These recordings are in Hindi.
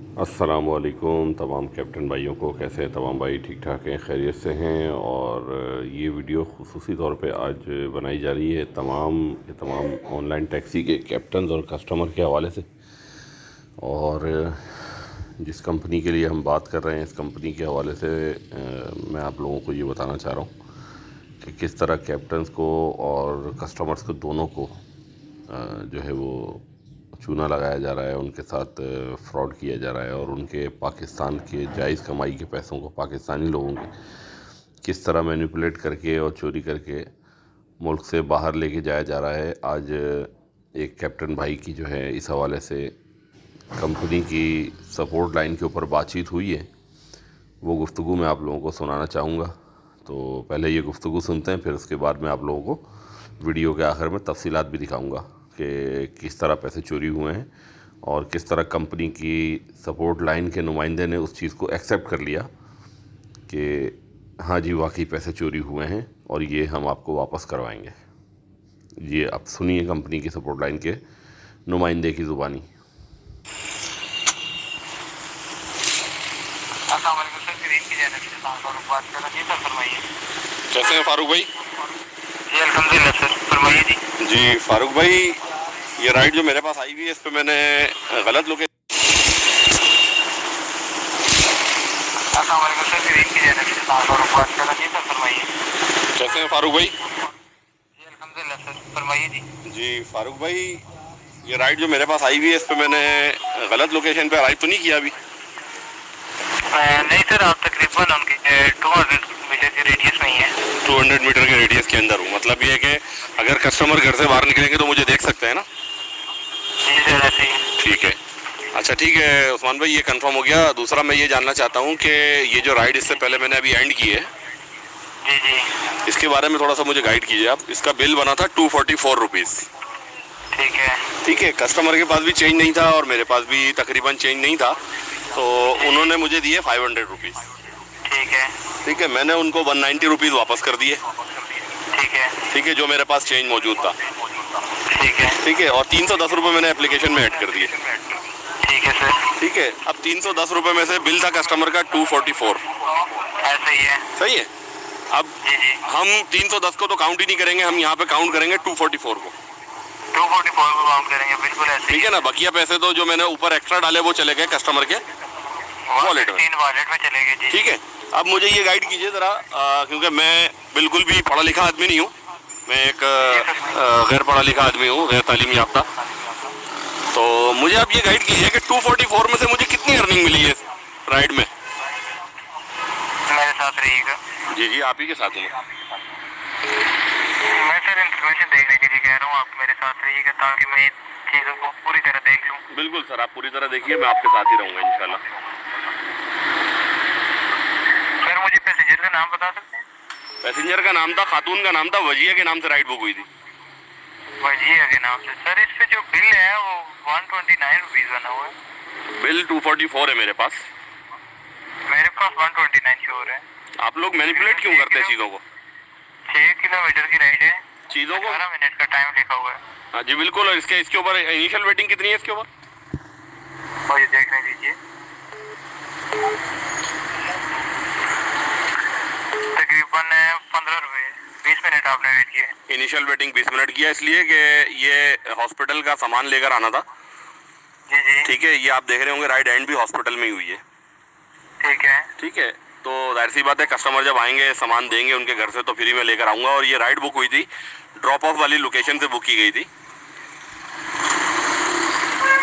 अस्सलामुअलैकुम तमाम कैप्टन भाइयों को। कैसे हैं तमाम भाई? ठीक ठाक हैं, खैरियत से हैं। और ये वीडियो खुसूसी तौर पे आज बनाई जा रही है तमाम ऑनलाइन टैक्सी के कैप्टन और कस्टमर के हवाले से। और जिस कंपनी के लिए हम बात कर रहे हैं, इस कंपनी के हवाले से मैं आप लोगों को ये बताना चाह रहा हूँ कि किस तरह कैप्टन्स को और कस्टमर्स को दोनों को जो है वो चूना लगाया जा रहा है, उनके साथ फ्रॉड किया जा रहा है और उनके पाकिस्तान के जायज़ कमाई के पैसों को पाकिस्तानी लोगों के किस तरह मैनिपुलेट करके और चोरी करके मुल्क से बाहर लेके जाया जा रहा है। आज एक कैप्टन भाई की जो है इस हवाले से कंपनी की सपोर्ट लाइन के ऊपर बातचीत हुई है, वो गुफ्तगू मैं आप लोगों को सुनाना चाहूँगा। तो पहले ये गुफ्तगू सुनते हैं, फिर उसके बाद मैं आप लोगों को वीडियो के आखिर में तफसीलात भी दिखाऊँगा कि किस तरह पैसे चोरी हुए हैं और किस तरह कंपनी की सपोर्ट लाइन के नुमाइंदे ने उस चीज़ को एक्सेप्ट कर लिया कि हाँ जी वाकई पैसे चोरी हुए हैं और ये हम आपको वापस करवाएंगे। ये आप सुनिए कंपनी की सपोर्ट लाइन के नुमाइंदे की ज़ुबानी। कैसे हैं फारूक भाई? जी अल्हम्दुलिल्लाह सर, फरमाइए जी। जी फारूक भाई, ये राइड जो मेरे पास आई हुई है, इस पे मैंने गलत लोकेशन। अस्सलाम वालेकुम सर, ग्रीन की जानब से फारूक बात कर रहा हूं। जी सर फरमाइए। कैसे हैं फारूक भाई? जी अल्हम्दुलिल्लाह सर, फरमाइए जी। जी फारूक भाई, ये राइड जो मेरे पास आई हुई है, इस पे मैंने गलत लोकेशन पे अराइव तो नहीं किया अभी? नहीं सर, आप तकरीबन उनके 200 मीटर के रेडियस में ही है। 200 मीटर के रेडियस के अंदर हूँ। मतलब ये है कि अगर कस्टमर घर से बाहर निकलेंगे तो मुझे देख सकते हैं ना? जी सर, ऐसे ही। ठीक है, अच्छा ठीक है उस्मान भाई, ये कंफर्म हो गया। दूसरा मैं ये जानना चाहता हूँ कि ये जो राइड इससे पहले मैंने अभी एंड की है, जी जी, इसके बारे में थोड़ा सा मुझे गाइड कीजिए आप। इसका बिल बना था 244 रुपीज़। ठीक है। ठीक है, कस्टमर के पास भी चेंज नहीं था और मेरे पास भी तकरीबन चेंज नहीं था, तो उन्होंने मुझे दिए 500 रुपीज़। ठीक है। ठीक है, मैंने उनको 190 रुपीज़ वापस कर दिए। ठीक है। ठीक है, जो मेरे पास चेंज मौजूद था। ठीक है। ठीक है, और 310 रुपये मैंने एप्लीकेशन में ऐड कर दिए। ठीक है सर। ठीक है, अब 310 रुपये में से बिल था कस्टमर का 244। ऐसे ही है। सही है। अब जी जी, हम 310 को तो काउंट ही नहीं करेंगे, हम यहाँ पे काउंट करेंगे 244 को। 244 को काउंट करेंगे, बिल्कुल ऐसे ही ठीक है ना, बकिया पैसे तो जो मैंने ऊपर एक्स्ट्रा डाले वो चले गए कस्टमर के वॉलेट में। 3 वॉलेट में चले गए जी। ठीक है, अब मुझे ये गाइड कीजिए ज़रा, क्योंकि मैं बिल्कुल भी पढ़ा लिखा आदमी नहीं हूँ। मैं एक गैर पढ़ा लिखा आदमी हूँ, गैर तालीम याफ्ता। तो मुझे आप ये गाइड कीजिए कि 244 में से मुझे कितनी अर्निंग मिली है राइड में? मेरे साथ रहिएगा। जी जी, आप ही के साथ हूँ मैं सर इंफॉर्मेशन देखने के लिए कह रहा हूँ, आप मेरे साथ रहिएगा ताकि मैं चीज़ों को पूरी तरह देख लूँ। बिल्कुल सर, आप पूरी तरह देखिए, मैं आपके साथ ही रहूँगा इंशाल्लाह। सर मुझे पैसेंजर का नाम बता सकते हैं? पैसेंजर का नाम था, खातून का नाम था, वजिया के नाम से राइड बुक हुई थी। वजिया के नाम से। सर इस पे जो बिल है वो 129 रुपीज़ बना हुआ है। बिल 244 है मेरे पास। मेरे पास 129 शो हो रहा है। आप लोग मैनिपुलेट क्यों करते हैं चीज़ों को? 6 किलोमीटर की राइड है, चीज़ों को 18 मिनट का टाइम लिखा हुआ है। हाँ जी बिल्कुल। और इसके ऊपर इनिशियल वेटिंग कितनी है इसके ऊपर? मुझे देखने दीजिए। तकरीबन 15 रुपये, 20 मिनट आपने वेट किया। इनिशियल वेटिंग 20 मिनट किया, इसलिए कि ये हॉस्पिटल का सामान लेकर आना था। जी जी, ठीक है, ये आप देख रहे होंगे राइड एंड भी हॉस्पिटल में ही हुई है। ठीक है। ठीक है, तो जाहिर सी बात है कस्टमर जब आएंगे सामान देंगे उनके घर से तो फ्री में लेकर आऊँगा। और ये राइड बुक हुई थी, ड्रॉप ऑफ वाली लोकेशन से बुक की गई थी।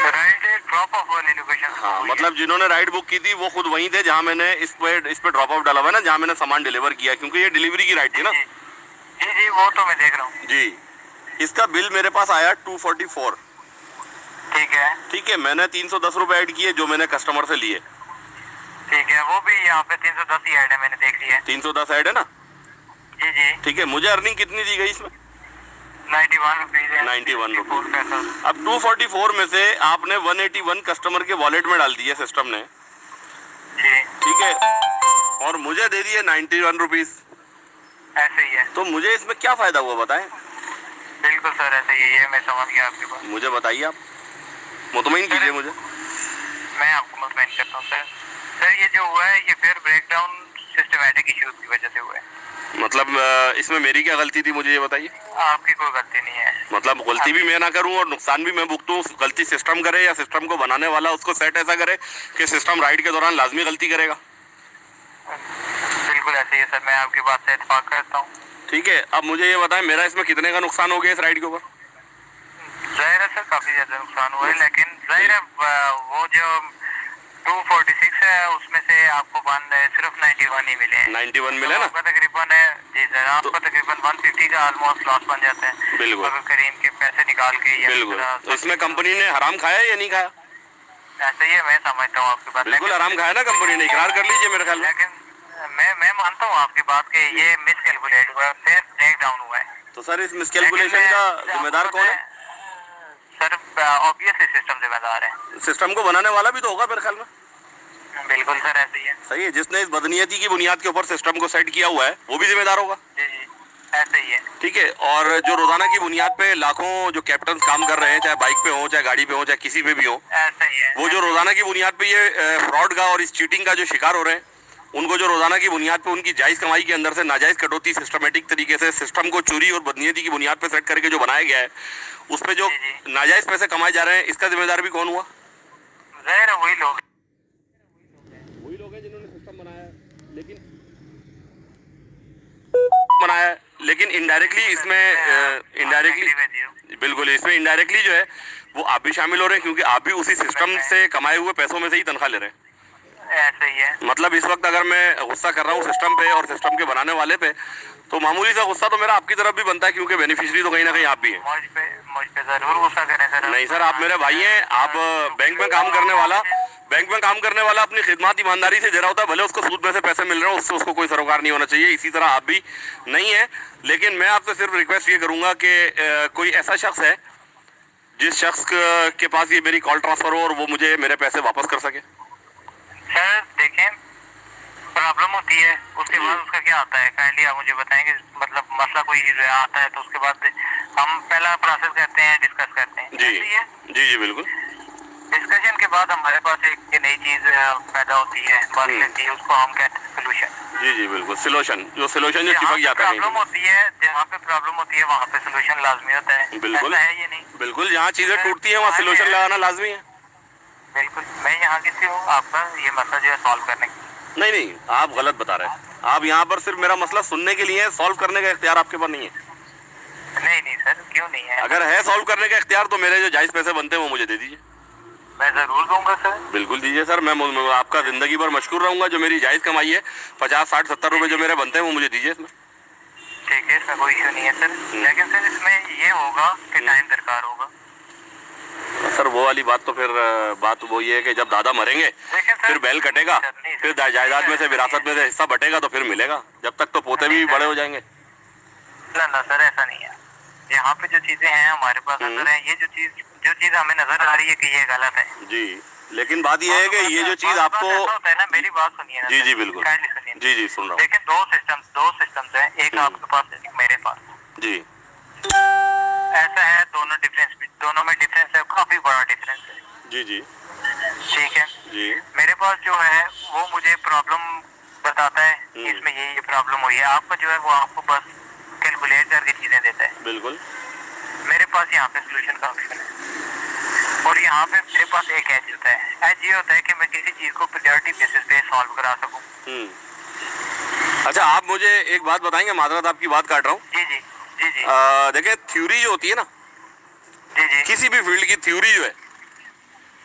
राइड ड्रॉप ऑफ वाली लोकेशन। हाँ, मतलब जिन्होंने राइड बुक की थी वो खुद वहीं थे जहाँ मैंने इस पे ड्रॉप ऑफ डाला हुआ है ना, जहाँ मैंने सामान डिलीवर किया, क्योंकि ये डिलीवरी की राइड थी ना। जी जी, वो तो मैं देख रहा हूँ। जी, इसका बिल मेरे पास आया 244। ठीक है। ठीक है, मैंने 310 रुपये ऐड किए जो मैंने कस्टमर से लिए। ठीक है, वो भी यहाँ पे 310 ही ऐड है, मैंने देख लिया है। 310 ऐड है ना? जी जी, ठीक है, मुझे अर्निंग कितनी दी गई इसमें? 91 रुपीज़ है। 91 रुपीज़। पैसा। अब 244 में से आपने 181 कस्टमर के वॉलेट में डाल दिए सिस्टम ने। जी, ठीक है, और मुझे दे दिए 91 रुपीज़। ऐसे ही है। तो मुझे इसमें क्या फ़ायदा हुआ बताएं? बिल्कुल सर, ऐसे ही है, मैं समझ गया आपके पास। मुझे बताइए, आप मुतमईन कीजिए मुझे। मैं आपको नोटमेंट करता हूँ सर। सर ये जो हुआ है ये फिर ब्रेकडाउन सिस्टमैटिक इश्यूज की वजह से हुआ है। मतलब इसमें मेरी क्या गलती थी, मुझे ये बताइए। आपकी कोई गलती नहीं है। मतलब गलती भी मैं ना करूं और नुकसान भी मैं भुगतूं, गलती सिस्टम करे या सिस्टम को बनाने वाला उसको सेट ऐसा करे कि सिस्टम राइड के दौरान लाजमी गलती करेगा। बिल्कुल ऐसे ही है सर, मैं आपकी बात से इत्तेफाक करता हूँ। ठीक है, अब मुझे ये बताएं मेरा इसमें कितने का नुकसान हो गया इस राइड के ऊपर? जाहिर है सर काफी ज्यादा नुकसान हुआ है, लेकिन जाहिर है वो जो 246 है उसमें से आपको सिर्फ 91 ही मिले हैं। 91 मिले ना? आपका तकरीबन है जी सर, आपका तकरीबन 150 का ऑलमोस्ट लॉस बन जाता है। बिल्कुल। अगर करीम के पैसे निकाल के या बिल्कुल। तो इसमें कंपनी ने हराम खाया या नहीं खाया? ऐसा ही है, मैं समझता हूँ आपकी बात। बिल्कुल हराम खाया ना कंपनी ने, इकरार कर लीजिए मेरे ख्याल में। लेकिन मैं मानता हूँ आपकी बात कि ये मिसकैलकुलेट हुआ है, फिर ब्रेक डाउन हुआ है। तो सर इस मिसकैलकुलेशन का जिम्मेदार कौन है? सर ऑब्वियसली सिस्टम जिम्मेदार है। सिस्टम को बनाने वाला भी तो होगा मेरे ख्याल में। बिल्कुल सर ऐसे ही है। सही है, जिसने इस बदनीयती की बुनियाद के ऊपर सिस्टम को सेट किया हुआ है वो भी जिम्मेदार होगा। जी जी ऐसे ही है। ठीक है, और जो रोजाना की बुनियाद पे लाखों जो कैप्टन काम कर रहे हैं, चाहे बाइक पे हो, चाहे गाड़ी पे हो, चाहे किसी पे भी हो, ऐसा ही है। वो जो रोजाना की बुनियाद पे ये फ्रॉड का और इस चीटिंग का जो शिकार हो रहे हैं, उनको जो रोजाना की बुनियाद पे उनकी जायज कमाई के अंदर से नाजायज कटौती सिस्टमेटिक तरीके से सिस्टम को चोरी और बदनीयती की बुनियाद पे सेट करके जो बनाया गया है, उस पे जो नाजायज पैसे कमाए जा रहे हैं, इसका जिम्मेदार भी कौन हुआ? जाहिर है वही लोग हैं जिन्होंने सिस्टम बनाया, लेकिन इनडायरेक्टली इसमें बिल्कुल इसमें इनडायरेक्टली जो है वो आप भी शामिल हो रहे हैं, क्योंकि आप भी उसी सिस्टम से कमाए हुए पैसों में से ही तनख्वाह ले रहे हैं। ऐसे ही है। मतलब इस वक्त अगर मैं गुस्सा कर रहा हूँ सिस्टम पे और सिस्टम के बनाने वाले पे, तो मामूली सा गुस्सा तो मेरा आपकी तरफ भी बनता है, क्योंकि बेनिफिशियरी तो कहीं ना कहीं आप भी हैं। मुझ पे जरूर गुस्सा करें सर। नहीं सर, आप मेरे भाई हैं। आप बैंक में काम करने वाला अपनी खिदमत ईमानदारी से दे रहा होता है, भले उसको सूद में से पैसे मिल रहे हो, उससे उसको कोई सरोकार नहीं होना चाहिए। इसी तरह आप भी नहीं है, लेकिन मैं आपसे सिर्फ रिक्वेस्ट ये करूंगा कि कोई ऐसा शख्स है जिस शख्स के पास ये मेरी कॉल ट्रांसफर हो और वो मुझे मेरे पैसे वापस कर सके। सर देखें, प्रॉब्लम होती है उसके बाद उसका क्या आता है, काइंडली आप मुझे बताएंगे। मतलब मसला कोई आता है तो उसके बाद हम पहला प्रोसेस करते हैं, डिस्कस करते हैं। जी जी बिल्कुल। डिस्कशन के बाद हमारे पास एक नई चीज पैदा होती है, बात लेती है, उसको हम कहते हैं सोल्यूशन। जी जी बिल्कुल, सोल्यूशन जो चिपक जाता है। प्रॉब्लम होती है, जहाँ पे प्रॉब्लम होती है वहाँ पे सोल्यूशन लाजमी होता है। बिल्कुल है ये नहीं? बिल्कुल, जहाँ चीजें टूटती हैं वहाँ सोल्यूशन लगाना लाजमी है। बिल्कुल, मैं यहाँ किसी हूँ आपका ये मसला जो है सॉल्व करने की। नहीं, आप गलत बता रहे हैं। आप यहाँ पर सिर्फ मेरा मसला सुनने के लिए, सॉल्व करने का इख्तियार आपके पास नहीं है। नहीं सर, क्यों नहीं है? अगर है सॉल्व करने का इख्तियार तो मेरे जो जायज पैसे बनते हैं वो मुझे दे दीजिए। मैं जरूर दूंगा सर। बिल्कुल दीजिए सर, मैं आपका जिंदगी भर मशकूर रहूंगा। जो मेरी जायज कमाई है 50, 60, 70 रुपए जो मेरे बनते हैं वो मुझे दीजिए इसमें। ठीक है, इसमें कोई इशू नहीं है सर, लेकिन सर इसमें ये होगा कि टाइम दरकार होगा। सर वो वाली बात तो फिर बात वो ये है कि जब दादा मरेंगे फिर बैल कटेगा, फिर जायदाद में से, विरासत में से हिस्सा बटेगा तो फिर मिलेगा। जब तक तो पोते भी बड़े हो जाएंगे। ना सर ऐसा नहीं है। यहाँ पे जो चीजें हैं हमारे पास अंदर है, ये जो चीज हमें नजर आ रही है कि ये गलत है जी, लेकिन बात ये है कि ये जो चीज आपको होता है ना, मेरी बात सुनिए ना। जी बिल्कुल, जी सुन रहा हूँ। देखिए दो सिस्टम्स हैं, एक आपके पास एक मेरे पास जी। ऐसा है, दोनों में डिफरेंस है, काफी बड़ा डिफरेंस है। जी ठीक है जी। मेरे पास जो है वो मुझे प्रॉब्लम बताता है कि इसमें ये प्रॉब्लम हुई है। आपका जो है वो आपको बस कैलकुलेट करके चीजें देता है। बिल्कुल। मेरे पास यहाँ पे सोल्यूशन का ऑप्शन है, और यहाँ पे मेरे पास एक एज होता है। एज ये होता है कि मैं किसी चीज को प्रायोरिटी बेसिस पे सॉल्व करा सकूँ। अच्छा, आप मुझे एक बात बताएंगे, माजरत आपकी बात काट रहा हूँ। जी देखिए, थ्योरी जो होती है ना, जी किसी भी फील्ड की थ्योरी जो है,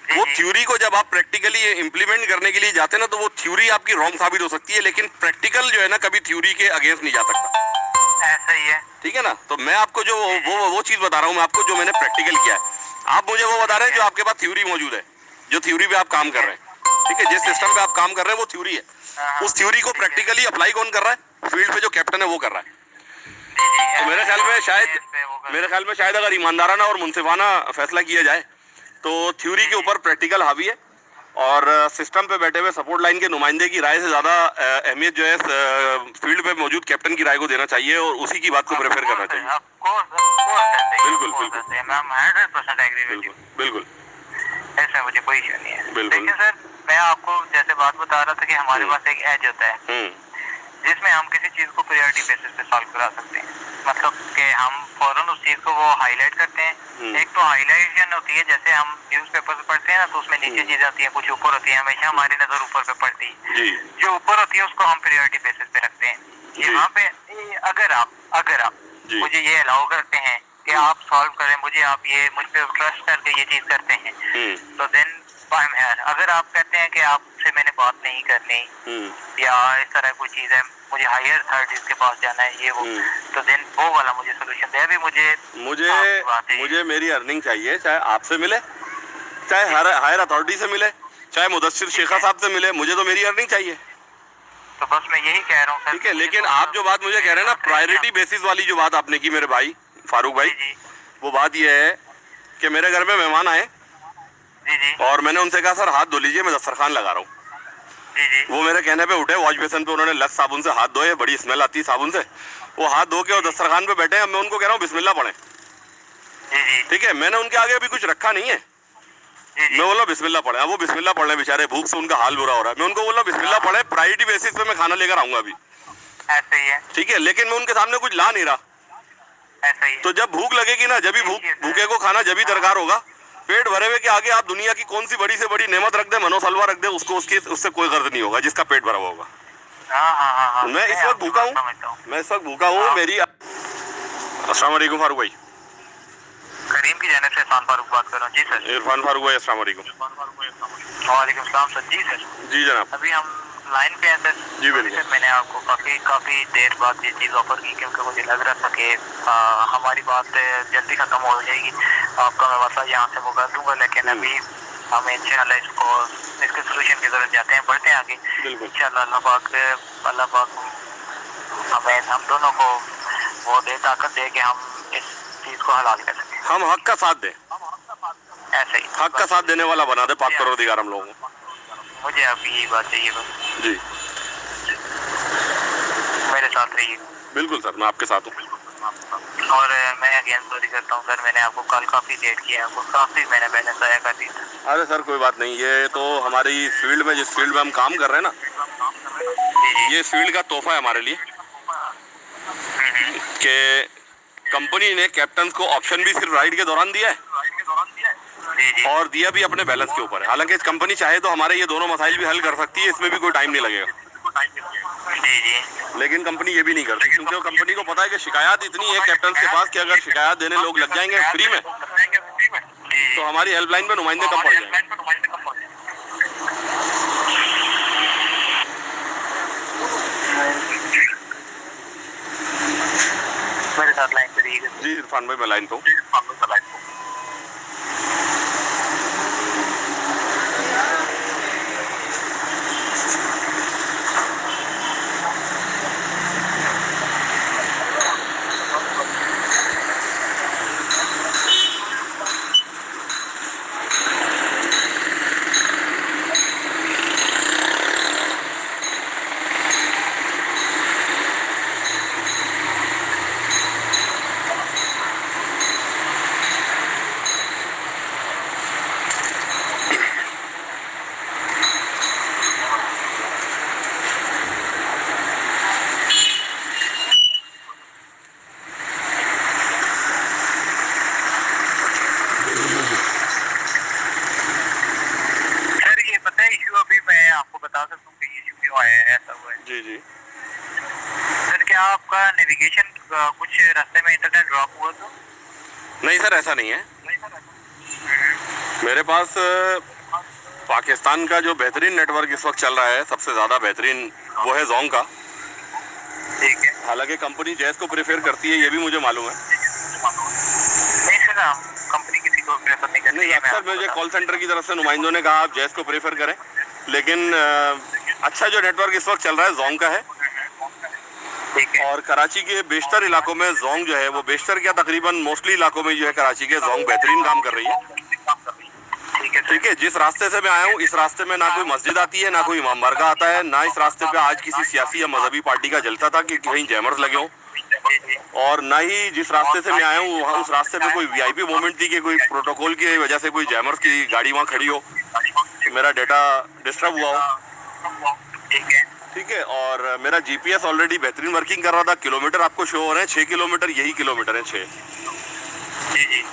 वो थ्योरी को जब आप प्रैक्टिकली इम्प्लीमेंट करने के लिए जाते हैं ना, तो वो थ्योरी आपकी रॉन्ग साबित हो सकती है, लेकिन प्रैक्टिकल जो है ना कभी थ्योरी के अगेंस्ट नहीं जा सकता। ऐसा ही है, ठीक है ना? तो मैं आपको जो वो चीज बता रहा हूँ, मैं आपको जो मैंने प्रैक्टिकल किया है, आप मुझे वो बता रहे हैं जो आपके पास थ्योरी मौजूद है, जो थ्योरी पे आप काम कर रहे हैं। ठीक है, जिस सिस्टम पे आप काम कर रहे हैं वो थ्योरी है। उस थ्योरी को प्रैक्टिकली अप्लाई कौन कर रहा है? फील्ड पे जो कैप्टन है वो कर रहा है। तो मेरे ख्याल में शायद अगर ईमानदाराना और मुनसिफाना फैसला किया जाए तो थ्योरी के ऊपर प्रैक्टिकल हावी है, और सिस्टम पे बैठे हुए सपोर्ट लाइन के नुमाइंदे की राय से ज्यादा अहमियत जो है फील्ड पे मौजूद कैप्टन की राय को देना चाहिए, और उसी की बात को प्रेफर करना चाहिए। बिल्कुल मैं 100% एग्री विद यू। बिल्कुल, ऐसा मुझे कोई इशू नहीं है। बिल्कुल। लेकिन सर मैं आपको जैसे बात बता रहा था कि हमारे पास एक एज होता है जिसमें हम किसी चीज को प्रायोरिटी बेसिस पे सॉल्व करा सकते हैं। मतलब कि हम फौरन उस चीज को वो हाईलाइट करते हैं। एक तो हाईलाइटेशन होती है, जैसे हम न्यूज़पेपर पढ़ते हैं ना, तो उसमें नीचे चीजें आती हैं, कुछ ऊपर होती है, हमेशा हमारी नजर ऊपर पे पड़ती है। जो ऊपर होती है उसको हम प्रायोरिटी बेसिस पे रखते हैं। यहाँ पे अगर आप मुझे ये अलाउ करते हैं कि आप सॉल्व करें, मुझ पे ट्रस्ट करके ये चीज करते हैं, तो देन आई एम हियर। अगर आप कहते हैं कि आपसे मैंने बात नहीं करनी या इस तरह कोई चीज है, मुझे हायर अथॉरिटीज के पास जाना है, ये वो, तो देन वो वाला मुझे सोल्यूशन दे। अभी मुझे मेरी अर्निंग चाहिए, चाहे आपसे मिले, चाहे हायर अथॉरिटी से मिले, चाहे मुदस्सिर शेखा साहब से मिले, मुझे तो मेरी अर्निंग चाहिए। तो बस मैं यही कह रहा हूँ। ठीक है, लेकिन आप जो बात मुझे कह रहे हैं ना, प्रायोरिटी बेसिस वाली जो बात आपने की मेरे भाई फारूक भाई, वो बात ये है कि मेरे घर में मेहमान आए और मैंने उनसे कहा सर हाथ धो लीजिए, मैं दस्तरखान लगा रहा हूँ। वो मेरे कहने पे उठे, वॉश बेसिन पे उन्होंने लक्स साबुन से हाथ धोए, बड़ी स्मेल आती है साबुन से, वो हाथ धो के और दस्तरखान पे बैठे हैं। मैं उनको कह रहा हूँ बिस्मिल्लाह पढ़े। ठीक है, मैंने उनके आगे अभी कुछ रखा नहीं है, मैं बोला बिस्मिल्लाह पढ़े। वो बिस्मिल्लाह पढ़ रहे बेचारे, भूख से उनका हाल बुरा हो रहा है। मैं उनको बोला बिस्मिल्लाह पढ़े, प्रायोरिटी बेसिस पे मैं खाना लेकर आऊंगा अभी। ऐसा ही है। ठीक है, लेकिन मैं उनके सामने कुछ ला नहीं रहा। ऐसा ही है। तो जब भूख लगेगी ना, जब भी भूखे को खाना जब भी दरकार होगा, पेट भरे हुए के आगे आप दुनिया की कौन सी बड़ी से बड़ी नेमत रख दे, मनोसलवा रख दे, उससे कोई गर्द नहीं होगा जिसका पेट भरा हुआ होगा। मैं इस वक्त भूखा हूँ, मेरी। अस्सलाम वालेकुम फारूक भाई। करीम की जानिब से इरफान फारूक बात कर रहा हूँ। जी सर। इरफान फारूक भाई, अस्सलाम वालेकुम। वालेकुम सलाम सर। जी सर। जी जनाब। अभी हम लाइन पे हैं सर। जी बिल्कुल। मैंने आपको काफी देर बाद ये चीज़ ऑफर की, क्योंकि मुझे लग रहा था कि हमारी बात जल्दी खत्म हो जाएगी, आपका मैं मसला यहाँ से वो कर दूंगा, लेकिन अभी हम इंशाल्लाह इसके सोल्यूशन की तरफ जाते हैं, बढ़ते हैं आगे इंशाल्लाह। अल्लाह पाक हम दोनों को वो दे, ताकत दे कि हम इस चीज को हलाल कर सकें। हम हक का साथ दें, ऐसे ही हक का साथ देने वाला बना दे पाक परवरदिगार हम लोगों को। मुझे आपकी यही बात चाहिए बस। जी मेरे साथ रहिए। बिल्कुल सर, मैं आपके साथ हूँ। और मैं अगेन सॉरी करता हूँ सर, मैंने आपको कल काफी लेट किया, आपको काफी मैंने ज़ाया कर दी था। अरे सर कोई बात नहीं, ये तो हमारी फील्ड में, जिस फील्ड में हम काम कर रहे हैं ना, ये इस फील्ड का तोहफा है हमारे लिए कि कंपनी ने कैप्टन को ऑप्शन भी सिर्फ राइड के दौरान दिया है और दिया भी अपने बैलेंस के ऊपर है। हालांकि इस कंपनी चाहे तो हमारे ये दोनों मसाइल भी हल कर सकती है, इसमें भी कोई टाइम नहीं लगेगा, लेकिन कंपनी ये भी नहीं करती, क्योंकि वो कंपनी को पता है कि शिकायत इतनी है कैप्टन के पास कि अगर शिकायत देने लोग लग जाएंगे फ्री में, तो हमारी हेल्पलाइन पे नुमाइंदे कम पड़ जाएंगे। मेरे साथ लाइन पे रहिएगा। जी इरफान भाई, मैं लाइन पे हूँ। जी सर, क्या आपका नेविगेशन कुछ रास्ते में इंटरनेट ड्रॉप हुआ था? नहीं सर, ऐसा नहीं है। मेरे पास पाकिस्तान का जो बेहतरीन नेटवर्क इस वक्त चल रहा है, सबसे ज़्यादा बेहतरीन, वो है जोंग का। ठीक है। हालांकि कंपनी जैस को प्रेफर करती है, ये भी मुझे मालूम है। नहीं सर, कंपनी किसी को प्रेफर नहीं करती है। अक्सर मुझे कॉल सेंटर की तरफ से नुमाइंदों ने कहा आप जैस को प्रेफर करें, लेकिन अच्छा जो नेटवर्क इस वक्त चल रहा है जोंग का है। और कराची के बेशतर इलाकों में जोंग जो है, वो बेशतर क्या तकरीबन मोस्टली इलाकों में जो है कराची के जोंग बेहतरीन काम कर रही है। ठीक है, जिस रास्ते से मैं आया हूँ इस रास्ते में ना कोई मस्जिद आती है, ना कोई इमाम बारगाह आता है, ना इस रास्ते पे आज किसी सियासी या मजहबी पार्टी का जलसा था कि कहीं जैमर्स लगे हों, और ना ही जिस रास्ते से मैं आया हूँ वहाँ उस रास्ते पे कोई वीआईपी मोमेंट थी कि कोई प्रोटोकॉल की वजह से कोई जैमर्स की गाड़ी वहाँ खड़ी हो, मेरा डेटा डिस्टर्ब हुआ हो। ठीक है, और मेरा जीपीएस ऑलरेडी बेहतरीन वर्किंग कर रहा था। किलोमीटर आपको शो हो रहे हैं 6 किलोमीटर, यही किलोमीटर है 6। जी।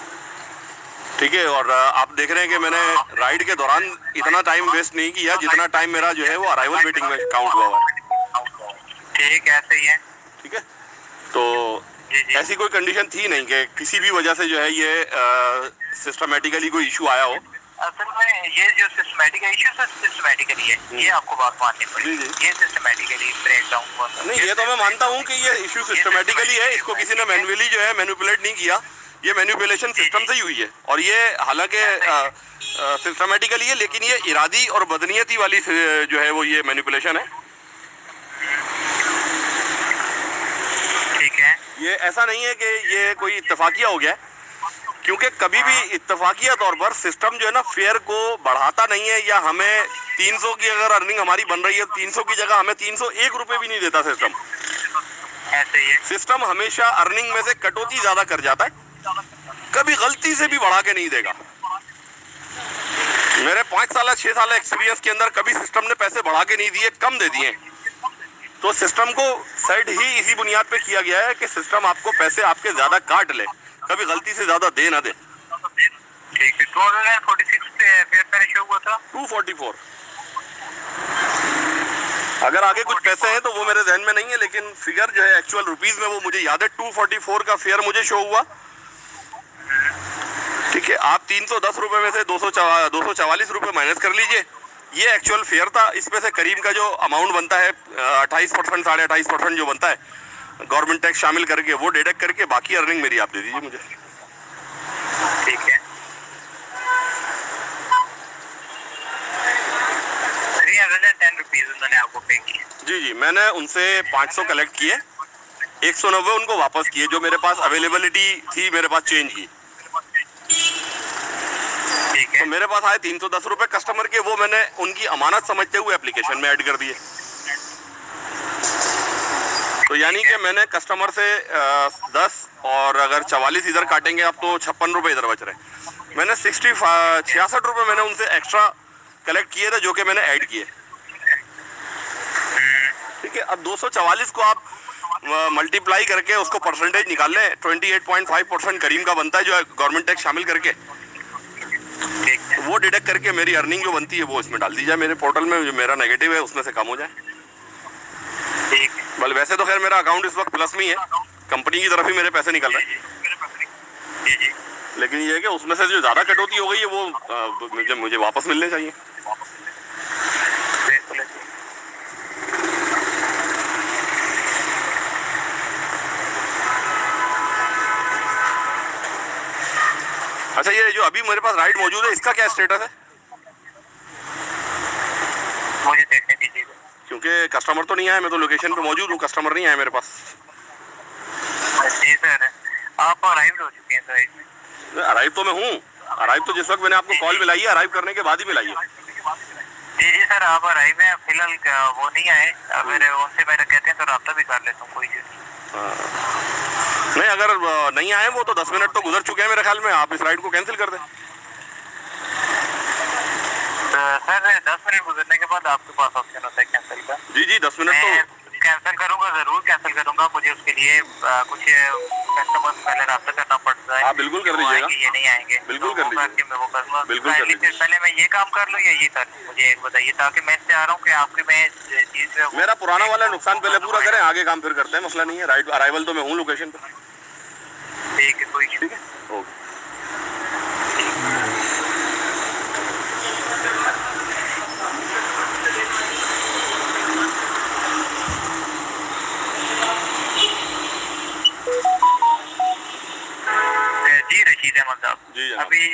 ठीक है, और आप देख रहे हैं कि मैंने राइड के दौरान इतना टाइम वेस्ट नहीं किया जितना टाइम मेरा जो है वो अराइवल वेटिंग में काउंट हुआ है। ठीक है, सही है। ठीक है, तो ऐसी कोई कंडीशन थी नहीं कि किसी भी वजह से जो है ये सिस्टमेटिकली कोई इशू आया हो। असल में ये जो सिस्टमेटिक इशू सिस्टमेटिकली है, ये आपको बात माननी पड़ेगी। ये सिस्टमेटिकली ब्रेक डाउन हुआ था। नहीं, ये तो मैं मानता हूँ कि ये इशू सिस्टमेटिकली है, इसको किसी ने मैन्युअली जो है मैनिपुलेट नहीं किया, ये मैनिपुलेशन सिस्टम से ही हुई है। और ये हालांकि सिस्टमेटिकली है, लेकिन ये इरादी और बदनीयती वाली जो है वो ये मैनिपुलेशन है। ठीक है, ये ऐसा नहीं है कि ये कोई इत्तेफाकिया हो गया है, क्योंकि कभी भी इत्तेफाकिया तौर पर सिस्टम जो है ना फेयर को बढ़ाता नहीं है, या हमें 300 की अगर अर्निंग हमारी बन रही है 300 की जगह हमें 301 रुपए भी नहीं देता सिस्टम। ऐसे ही सिस्टम हमेशा अर्निंग में से कटौती ज्यादा कर जाता है, कभी गलती से भी बढ़ा के नहीं देगा। मेरे 5 साल 6 साल एक्सपीरियंस के अंदर कभी सिस्टम ने पैसे बढ़ा के नहीं दिए, कम दे दिए। तो सिस्टम को सेट ही इसी बुनियाद पे किया गया है कि सिस्टम आपको पैसे आपके ज्यादा काट ले, कभी गलती से ज्यादा दे ना दे। ठीक है, 2046 पे फेयर पहले शो हुआ था 244। अगर आगे कुछ पैसे हैं तो वो मेरे जहन में नहीं है, लेकिन फिगर जो है एक्चुअल रुपीस में वो मुझे याद है। 244 का फेयर मुझे शो हुआ। ठीक है, आप 310 रुपए में से 244 रुपए माइनस कर लीजिए, ये एक्चुअल फेयर था। इसमें से करीम का जो अमाउंट बनता है 28%, 28.5% जो बनता है गवर्नमेंट टैक्स शामिल करके, वो डिडक्ट करके बाकी अर्निंग मेरी आप दे दीजिए मुझे। ठीक है, 310 रुपीज उन्होंने आपको पे किए। जी, मैंने उनसे 500 कलेक्ट किए, 190 उनको वापस किए, जो मेरे पास अवेलेबिलिटी थी मेरे पास चेंज की। ठीक है, तो मेरे पास आए 310 रुपए कस्टमर के, वो मैंने उनकी अमानत समझते हुए एप्लीकेशन में ऐड कर दिए। तो यानी कि मैंने कस्टमर से 10 और अगर 44 इधर काटेंगे आप तो 56 रुपए इधर बच रहे। मैंने 66 रुपए मैंने उनसे एक्स्ट्रा कलेक्ट किए थे, जो कि मैंने ऐड किए। ठीक है, अब 244 को आप मल्टीप्लाई करके उसको परसेंटेज निकाल लें। 28.5% करीम का बनता है जो गवर्नमेंट टैक्स शामिल करके, वो डिडक्ट करके मेरी अर्निंग जो बनती है वो इसमें डाल दी जाए मेरे पोर्टल में, जो मेरा नेगेटिव है उसमें से कम हो जाए। बल वैसे तो खैर मेरा अकाउंट इस वक्त प्लस में ही है, कंपनी की तरफ ही मेरे पैसे निकल रहे हैं, लेकिन ये है कि उसमें से जो ज्यादा कटौती हो गई है वो मुझे वापस मिलने चाहिए। अच्छा, ये जो अभी मेरे पास राइड मौजूद है इसका क्या स्टेटस है? मुझे देखने दीजिए, क्योंकि कस्टमर तो नहीं आया, मैं तो लोकेशन पे मौजूद हूँ, कस्टमर नहीं आया मेरे पास। जी सर, आप अराइव हो चुके हैं सर? अराइव तो मैं हूँ, अराइव तो जिस वक्त मैंने आपको कॉल मिलाई है, अराइव करने के बाद ही मिलाई है। जी सर, आप अराइव हैं, फिलहाल वो नहीं आए। अगर उनसे मेरे कहते हैं तो राब्ता भी कर लेता हूँ, कोई नहीं, अगर नहीं आए वो तो 10 मिनट तो गुजर चुके हैं मेरे ख्याल में, आप इस राइड को कैंसिल कर दें। सर 10 मिनट गुजरने के बाद आपके पास ऑप्शन होता है कैंसिल का। जी, 10 मिनट तो कैंसिल करूंगा, जरूर कैंसिल करूंगा। मुझे उसके लिए कुछ कस्टमर से पहले राब्ता करना पड़ता है। आप बिल्कुल कर दीजिएगा, ये नहीं आएंगे, बिल्कुल कर लीजिए, मैं वो करूंगा। बिल्कुल कर लीजिए। पहले मैं ये काम कर लूँ या ये कर लूँ, मुझे एक बताइए, ताकि मैं इससे आ रहा हूँ कि आपके मैं चीज मेरा पुराना वाला नुकसान पहले पूरा करें, आगे काम फिर करते हैं, मसला नहीं है। राइड अराइवल तो मैं हूँ लोकेशन पे। ठीक है, कोई ठीक है, ओके। जी रशीद अहमद साहब, अभी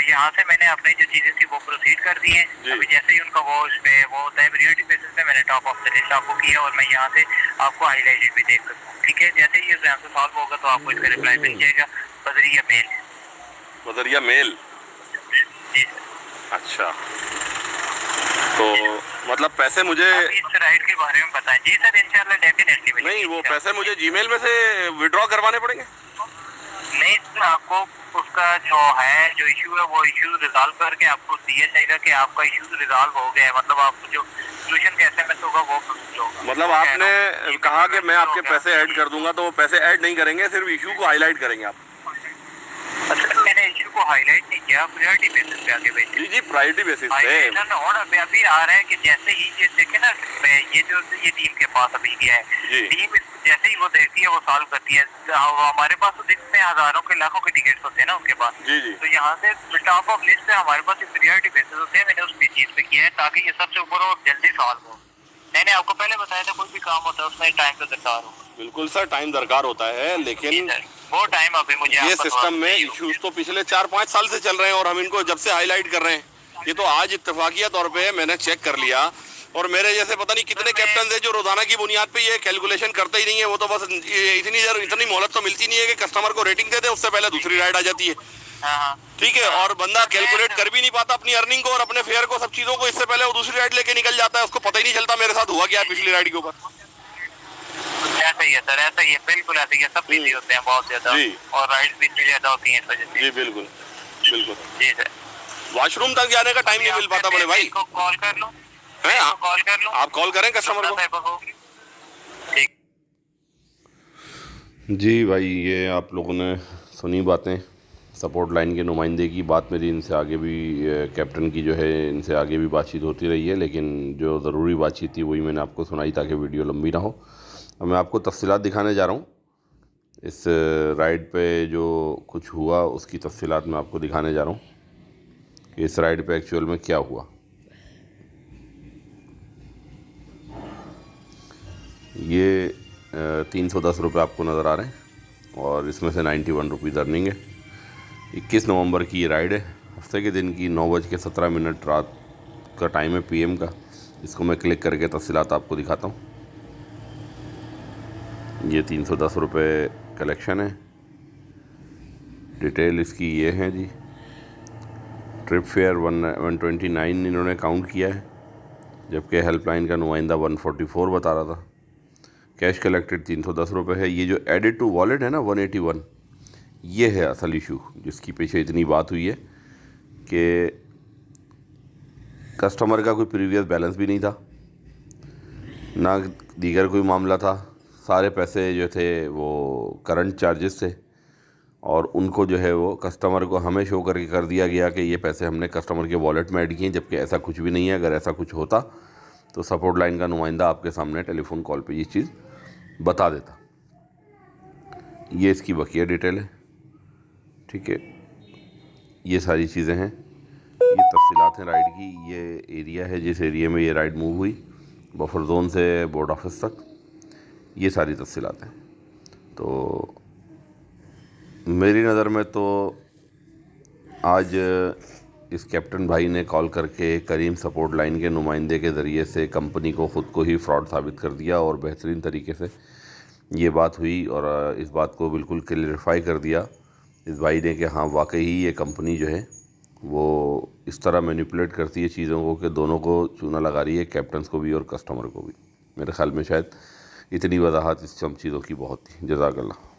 यहाँ से मैंने अपनी जो चीजें थी वो प्रोसीड कर दी हैं। अभी जैसे ही उनका वो उस पे वो होता है रियलिटी बेसिस पे मैंने टॉप ऑफ द लिस्ट आपको किया, और मैं यहाँ से आपको हाईलाइटेड भी देख सकता हूँ। ठीक है, जैसे ही ये आंसर सॉल्व होगा तो आपको इसका रिप्लाई मिल जाएगा बजरिया मेल। बजरिया मेल? जी अच्छा, तो मतलब पैसे मुझे इस राइड के बारे में बताएं। जी सर, इंशाल्लाह डेफिनेटली। नहीं, वो पैसे मुझे जीमेल में से विड्रॉ करवाने पड़ेंगे? नहीं सर, आपको उसका जो है, जो इशू है, वो इशू रिजॉल्व करके आपको दिया जाएगा कि आपका इशू रिजॉल्व हो गया है। मतलब आपको जो सोल्यूशन कैसे में होगा वो होगा। मतलब आपने कहा कि मैं आपके पैसे ऐड कर दूंगा, तो वो पैसे ऐड नहीं करेंगे, सिर्फ इशू को हाईलाइट करेंगे आप? अच्छा, मैंने इशू को हाईलाइट नहीं किया, प्रायोरिटी बेसिस पे आगे भेजे। जी जी, प्रायोरिटी बेसिस पे। और अभी आ रहा है कि जैसे ही ये देखे ना, ये टीम के पास अभी गया है, टीम जैसे ही वो देखती है वो सॉल्व करती है। हमारे पास तो दिन में हजारों के लाखों के टिकट्स होते हैं ना उनके पास। जी जी। तो यहाँ से टॉप ऑफ लिस्ट पे हमारे पास प्रायोरिटी बेसिस होते हैं। मैंने उस चीज पे किया है ताकि ये सबसे ऊपर और जल्दी सॉल्व हो। मैंने आपको पहले बताया था कोई भी काम होता है उसमें टाइम तो दरकार हो। बिल्कुल सर, टाइम दरकार होता है, लेकिन वो टाइम अभी मुझे ये सिस्टम में इश्यूज तो पिछले 4-5 साल से चल रहे हैं और हम इनको जब से हाईलाइट कर रहे हैं। ये तो आज इत्तेफाकिया तौर पे मैंने चेक कर लिया, और मेरे जैसे पता नहीं कितने कैप्टन है जो रोजाना की बुनियाद पे ये कैलकुलेशन करते ही नहीं है। वो तो बस इतनी मोहलत तो मिलती नहीं है कि कस्टमर को रेटिंग दे दे, उससे पहले दूसरी राइड आ जाती है। ठीक है, और बंदा कैलकुलेट कर भी नहीं पाता अपनी अर्निंग को और अपने फेयर को, सब चीजों को, इससे पहले वो दूसरी राइड लेके निकल जाता है। उसको पता ही नहीं चलता मेरे साथ हुआ क्या है पिछली राइड के ऊपर। ऐसा ही है सर, ऐसा ही है, बिल्कुल ऐसा ही है। सब बिजी होते हैं बहुत ज्यादा, और राइड्स भी इतनी ज्यादा होती हैं इस वजह से। जी बिल्कुल बिल्कुल। जी सर, वॉशरूम तक जाने का टाइम नहीं मिल पाता बड़े भाई। कॉल कर लो, कॉल कर लो, आप कॉल करें कस्टमर को। ठीक जी भाई, ये आप लोगों ने सुनी बातें सपोर्ट लाइन के नुमाइंदे की। बात मेरी इनसे आगे भी, कैप्टन की जो है, इनसे आगे भी बातचीत होती रही है, लेकिन जो ज़रूरी बातचीत थी वही मैंने आपको सुनाई ताकि वीडियो लंबी ना हो। अब मैं आपको तफसीलात दिखाने जा रहा हूँ। इस राइड पे जो कुछ हुआ उसकी तफसीलात मैं आपको दिखाने जा रहा हूँ कि इस राइड पे एक्चुअल में क्या हुआ। ये 310 रुपये आपको नज़र आ रहे हैं और इसमें से 91 रुपीज़ अर्निंग है। 21 नवंबर की ये राइड है, हफ्ते के दिन की, 9:17 रात का टाइम है, PM का। इसको मैं क्लिक करके तफसीलात आपको दिखाता हूँ। ये 310 रुपये कलेक्शन है। डिटेल इसकी ये है जी। ट्रिप फेयर 129 इन्होंने काउंट किया है, जबकि हेल्पलाइन का नुमाइंदा 144 बता रहा था। कैश कलेक्टेड 310 रुपये है। ये जो एडिड टू वॉलेट है ना 181, ये है असल इशू जिसकी पीछे इतनी बात हुई है कि कस्टमर का कोई प्रीवियस बैलेंस भी नहीं था, ना दीगर कोई मामला था। सारे पैसे जो थे वो करंट चार्जेस थे, और उनको जो है वो कस्टमर को हमें शो करके कर दिया गया कि ये पैसे हमने कस्टमर के वॉलेट में ऐड किए, जबकि ऐसा कुछ भी नहीं है। अगर ऐसा कुछ होता तो सपोर्ट लाइन का नुमाइंदा आपके सामने टेलीफोन कॉल पे ये चीज़ बता देता। ये इसकी बकिया डिटेल है, ठीक है। ये सारी चीज़ें हैं, ये तफसीलात हैं राइड की। ये एरिया है जिस एरिया में ये राइड मूव हुई, बफर जोन से बोर्ड ऑफिस तक, ये सारी तफसीलात हैं। तो मेरी नज़र में तो आज इस कैप्टन भाई ने कॉल करके करीम सपोर्ट लाइन के नुमाइंदे के ज़रिए से कंपनी को ख़ुद को ही फ्रॉड साबित कर दिया, और बेहतरीन तरीके से ये बात हुई, और इस बात को बिल्कुल क्लियरिफाई कर दिया इस भाई ने कि हाँ वाकई ही ये कंपनी जो है वो इस तरह मैनिपुलेट करती है चीज़ों को कि दोनों को चूना लगा रही है, कैप्टन्स को भी और कस्टमर को भी। मेरे ख्याल में शायद इतनी वजाहत इस सब चीज़ों की बहुत थी। जज़ाकल्लाह।